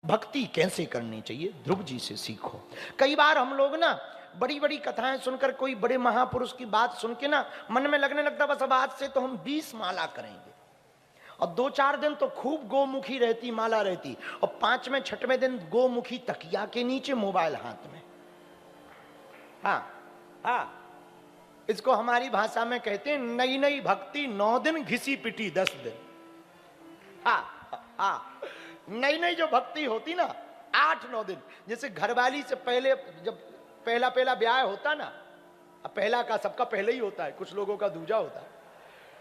भक्ति कैसे करनी चाहिए, ध्रुव जी से सीखो। कई बार हम लोग ना बड़ी बड़ी कथाएं सुनकर, कोई बड़े महापुरुष की बात सुन के ना मन में लगने लगता बस अब आज से तो हम 20 माला करेंगे, और 2-4 दिन तो खूब गोमुखी रहती, माला रहती, और 5वें 6वें दिन गोमुखी तकिया के नीचे, मोबाइल हाथ में। हाँ हाँ, इसको हमारी भाषा में कहते हैं नई नई भक्ति 9 दिन, घिसी पिटी 10 दिन। हाँ हाँ, नई नई जो भक्ति होती ना 8-9 दिन, जैसे घरवाली से पहले जब पहला पहला ब्याह होता ना, अब पहला का सबका पहले ही होता है, कुछ लोगों का दूजा होता है,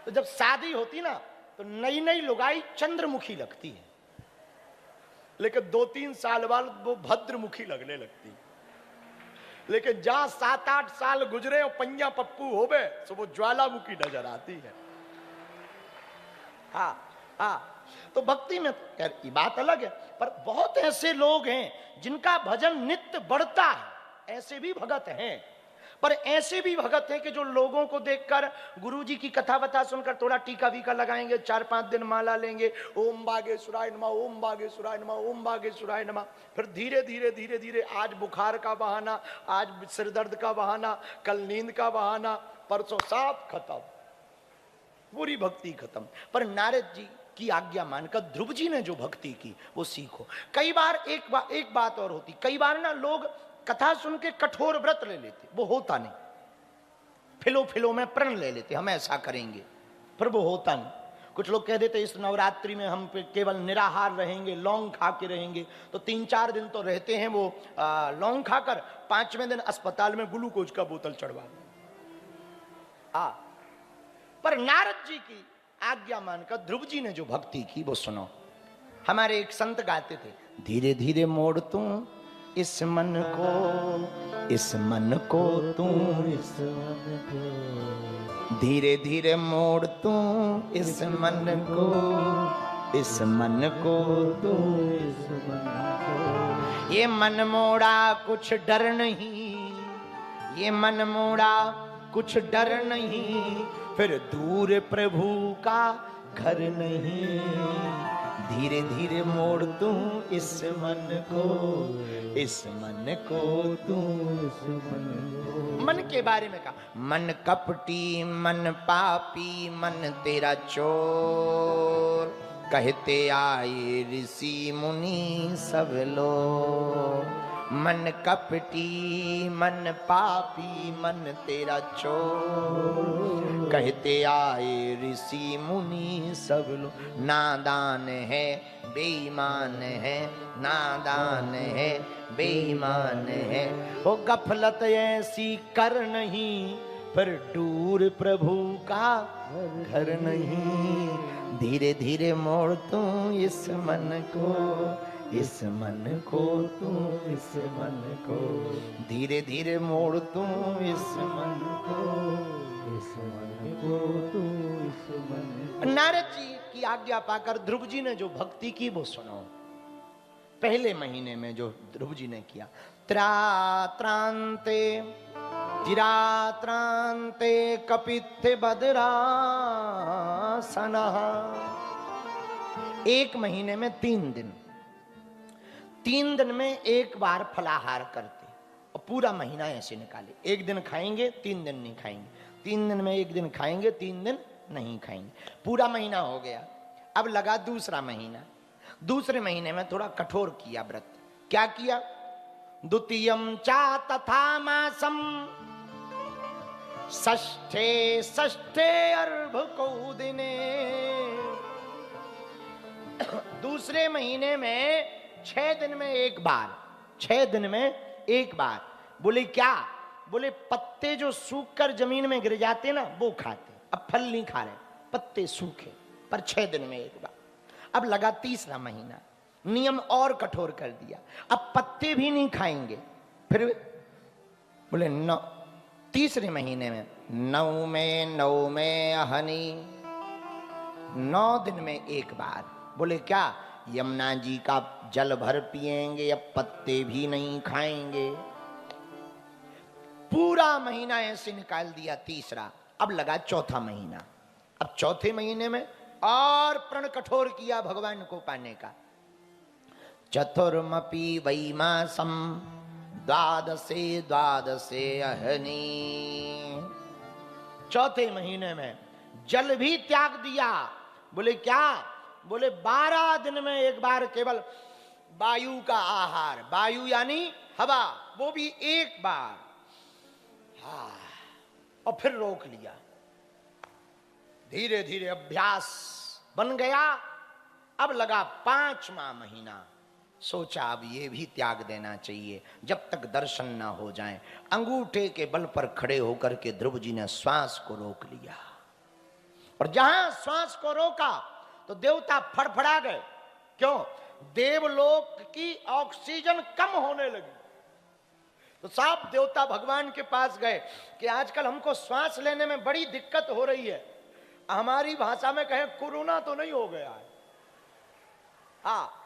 तो जब शादी होती ना तो नई नई लुगाई चंद्रमुखी लगती है, लेकिन 2-3 साल बाद वो भद्रमुखी लगने लगती है। लेकिन जहां 7-8 साल गुजरे और पंजा पप्पू हो गए तो वो ज्वालामुखी नजर आती है। हाँ हाँ, तो भक्ति में यार ये बात अलग है, पर बहुत ऐसे लोग हैं जिनका भजन नित्य बढ़ता है, ऐसे भी भगत हैं। पर ऐसे भी भगत हैं कि जो लोगों को देखकर, गुरु जी की कथा वथा सुनकर थोड़ा टीका वीका लगाएंगे, 4-5 दिन माला लेंगे, ओम बागेश्वराय नमः, ओम बागेश्वराय नमः, ओम बागेश्वराय नमः। फिर धीरे धीरे धीरे धीरे आज बुखार का बहाना, आज सिर दर्द का बहाना, कल नींद का बहाना, परसों सब खत्म, पूरी भक्ति खत्म। पर नारद जी की आज्ञा मानकर ध्रुव जी ने जो भक्ति की वो सीखो। कई बार एक बात और होती, कई बार ना लोग कथा सुन के कठोर व्रत ले लेते, वो होता नहीं। फिलो फिलो में प्रण ले लेते, हम ऐसा करेंगे, पर वो होता नहीं। कुछ लोग कह देते इस नवरात्रि में हम केवल निराहार रहेंगे, लौंग खा के रहेंगे, तो 3-4 दिन तो रहते हैं वो लौंग खाकर, 5वें दिन अस्पताल में ग्लूकोज का बोतल चढ़वा। पर नारद जी की आज्ञा मानकर ध्रुव जी ने जो भक्ति की वो सुनो। हमारे एक संत गाते थे, धीरे धीरे मोड़ तू इस मन को, इस मन को तू, इस मन को, धीरे धीरे मोड़ तू इस मन को, इस मन को तू, इस मन को। ये मन मोड़ा कुछ डर नहीं, ये मन मोड़ा कुछ डर नहीं, फिर दूर प्रभु का घर नहीं। धीरे धीरे मोड़ तू इस मन को, इस मन को तू, इस मन को। मन के बारे में कहा, मन कपटी, मन पापी, मन तेरा चोर, कहते आए ऋषि मुनि सब लोग। मन कपटी, मन पापी, मन तेरा चोर, कहते आए ऋषि मुनि सब लोग। नादान है बेईमान है, नादान है बेईमान है, वो गफलत ऐसी कर नहीं, पर दूर प्रभु का घर नहीं। धीरे धीरे मोड़ तू इस मन को, इस मन को तू, इस मन को, धीरे धीरे मोड़ तू इस मन को, इस मन को तू, इस मन को। नारद जी की आज्ञा पाकर ध्रुव जी ने जो भक्ति की वो सुनो। पहले महीने में जो ध्रुव जी ने किया, त्रात्रांते तिरात्रांते कपित्थे बदरासनः, 1 महीने में 3 दिन, 3 दिन में एक बार फलाहार करते, और पूरा महीना ऐसे निकाले। 1 दिन खाएंगे, 3 दिन नहीं खाएंगे, 3 दिन में 1 दिन खाएंगे, 3 दिन नहीं खाएंगे, पूरा महीना हो गया। अब लगा दूसरा महीना, दूसरे महीने में थोड़ा कठोर किया व्रत। क्या किया, द्वितीयम चा तथा मासम, षष्ठे षष्ठे अर्भको दिने। दूसरे महीने में 6 दिन में एक बार, 6 दिन में एक बार। बोले क्या, बोले पत्ते जो सूख कर जमीन में गिर जाते ना वो खाते, अब फल नहीं खा रहे, पत्ते सूखे, पर 6 दिन में एक बार। अब लगा तीसरा महीना, नियम और कठोर कर दिया, अब पत्ते भी नहीं खाएंगे। फिर बोले 9, तीसरे महीने में 9 में हनी, 9 दिन में एक बार। बोले क्या, यमुना जी का जल भर पिएंगे, अब पत्ते भी नहीं खाएंगे। पूरा महीना ऐसे निकाल दिया तीसरा। अब लगा चौथा महीना। अब चौथे महीने में और प्रण कठोर किया भगवान को पाने का। चतुर्मपि वैमासम द्वादशे द्वादशे अहनी। चौथे महीने में जल भी त्याग दिया। बोले क्या? बोले 12 दिन में एक बार केवल वायु का आहार, वायु यानी हवा, वो भी एक बार। हाँ, और फिर रोक लिया। धीरे धीरे अभ्यास बन गया। अब लगा 5वां महीना। सोचा अब ये भी त्याग देना चाहिए जब तक दर्शन ना हो जाएं। अंगूठे के बल पर खड़े होकर के ध्रुव जी ने श्वास को रोक लिया, और जहां श्वास को रोका तो देवता फड़फड़ा गए। क्यों? देवलोक की ऑक्सीजन कम होने लगी। तो साफ देवता भगवान के पास गए कि आजकल हमको श्वास लेने में बड़ी दिक्कत हो रही है। हमारी भाषा में कहें कोरोना तो नहीं हो गया है, हाँ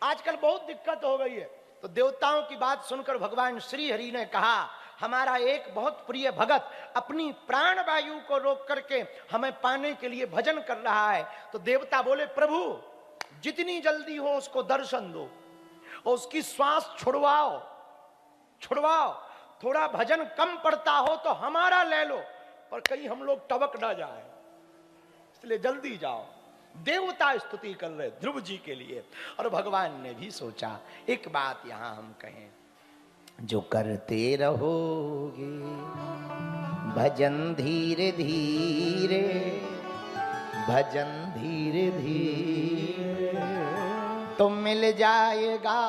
आजकल बहुत दिक्कत हो गई है। तो देवताओं की बात सुनकर भगवान श्री हरि ने कहा, हमारा एक बहुत प्रिय भगत अपनी प्राण वायु को रोक करके हमें पाने के लिए भजन कर रहा है। तो देवता बोले, प्रभु जितनी जल्दी हो उसको दर्शन दो और उसकी श्वास छुड़वाओ छुड़वाओ। थोड़ा भजन कम पड़ता हो तो हमारा ले लो, पर कहीं हम लोग टबक ना जाए, इसलिए जल्दी जाओ। देवता स्तुति कर रहे ध्रुव जी के लिए। और भगवान ने भी सोचा एक बात यहां हम कहें, जो करते रहोगे भजन धीरे धीरे, भजन धीरे धीरे तो मिल जाएगा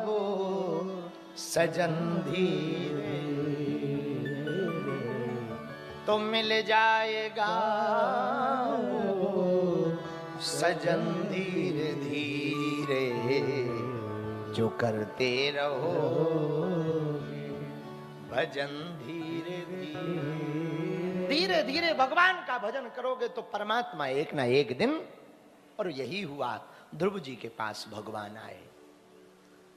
वो सजन धीरे, तो मिल जाएगा सजन धीरे धीरे, जो करते रहो भजन धीरे धीरे। धीरे धीरे भगवान का भजन करोगे तो परमात्मा एक ना एक दिन। और यही हुआ, ध्रुव जी के पास भगवान आए,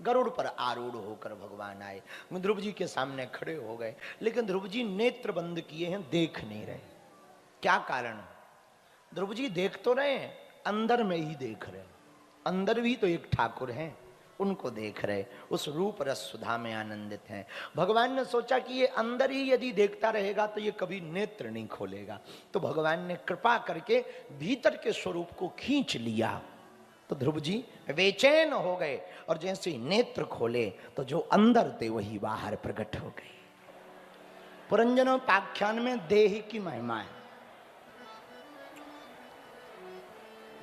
गरुड़ पर आरूढ़ होकर भगवान आए, ध्रुव जी के सामने खड़े हो गए। लेकिन ध्रुव जी नेत्र बंद किए हैं, देख नहीं रहे। क्या कारण? ध्रुव जी देख तो रहे हैं, अंदर में ही देख रहे। अंदर भी तो एक ठाकुर हैं, उनको देख रहे, उस रूप रस सुधा में आनंदित हैं। भगवान ने सोचा कि ये अंदर ही यदि देखता रहेगा तो ये कभी नेत्र नहीं खोलेगा। तो भगवान ने कृपा करके भीतर के स्वरूप को खींच लिया। तो ध्रुव जी बेचैन हो गए, और जैसे ही नेत्र खोले तो जो अंदर थे वही बाहर प्रकट हो गए। पुरंजनोपाख्यान में देह की महिमा है।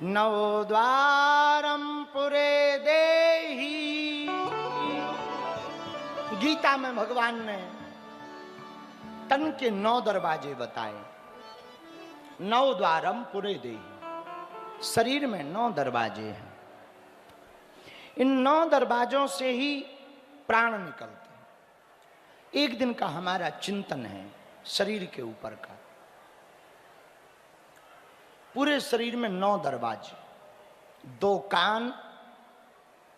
नवद्वारम पुरे देहि, गीता में भगवान ने तन के 9 दरवाजे बताए। नवद्वारम पुरे देहि, शरीर में 9 दरवाजे हैं। इन 9 दरवाजों से ही प्राण निकलते हैं। एक दिन का हमारा चिंतन है शरीर के ऊपर का। पूरे शरीर में 9 दरवाजे, 2 कान,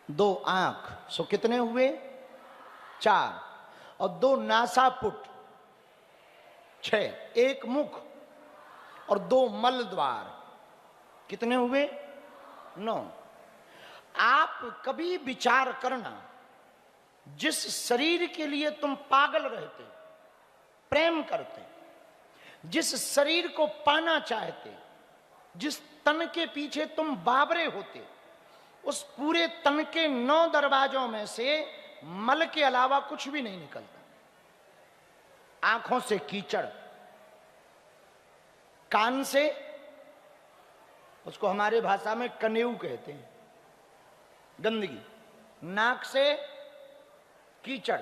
2 आंख, सो कितने हुए? 4, और 2 नासापुट 6, 1 मुख और 2 मल द्वार, कितने हुए? 9। आप कभी विचार करना, जिस शरीर के लिए तुम पागल रहते, प्रेम करते, जिस शरीर को पाना चाहते, जिस तन के पीछे तुम बाबरे होते, उस पूरे तन के 9 दरवाजों में से मल के अलावा कुछ भी नहीं निकलता। आंखों से कीचड़, कान से, उसको हमारे भाषा में कनेऊ कहते हैं, गंदगी, नाक से कीचड़,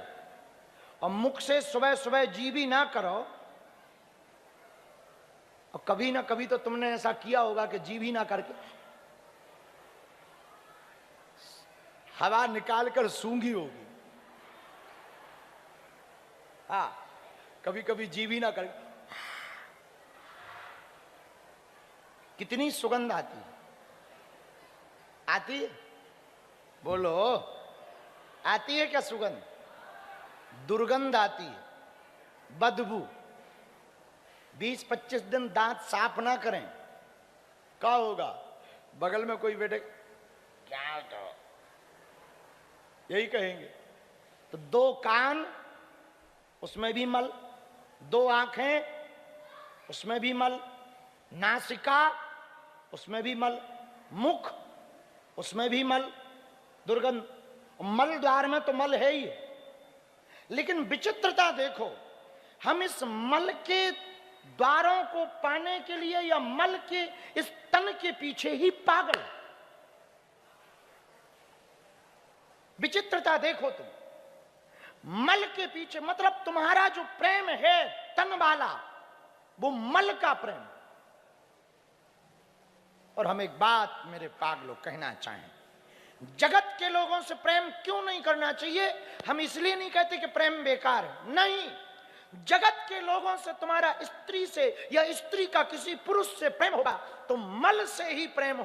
और मुख से सुबह सुबह जीभी ना करो। और कभी ना कभी तो तुमने ऐसा किया होगा कि जीभी ना करके हवा निकालकर सूंघी होगी। हाँ, कभी कभी जीभी ना करके कितनी सुगंध आती है। आती है? बोलो, आती है क्या सुगंध? दुर्गंध आती है, बदबू। 20-25 दिन दांत साफ ना करें, क्या होगा? बगल में कोई बैठे, क्या तो यही कहेंगे। तो दो कान, उसमें भी मल, दो आंखें, उसमें भी मल, नासिका, उसमें भी मल, मुख, उसमें भी मल, दुर्गंध। मल द्वार में तो मल है ही है। लेकिन विचित्रता देखो, हम इस मल के द्वारों को पाने के लिए या मल के इस तन के पीछे ही पागल। विचित्रता देखो तुम, मल के पीछे, मतलब तुम्हारा जो प्रेम है तन वाला, वो मल का प्रेम। और हम एक बात मेरे पागलों कहना चाहें, जगत के लोगों से प्रेम क्यों नहीं करना चाहिए? हम इसलिए नहीं कहते कि प्रेम बेकार है, नहीं। जगत के लोगों से तुम्हारा स्त्री से या स्त्री का किसी पुरुष से प्रेम होगा तो मल से ही प्रेम हो।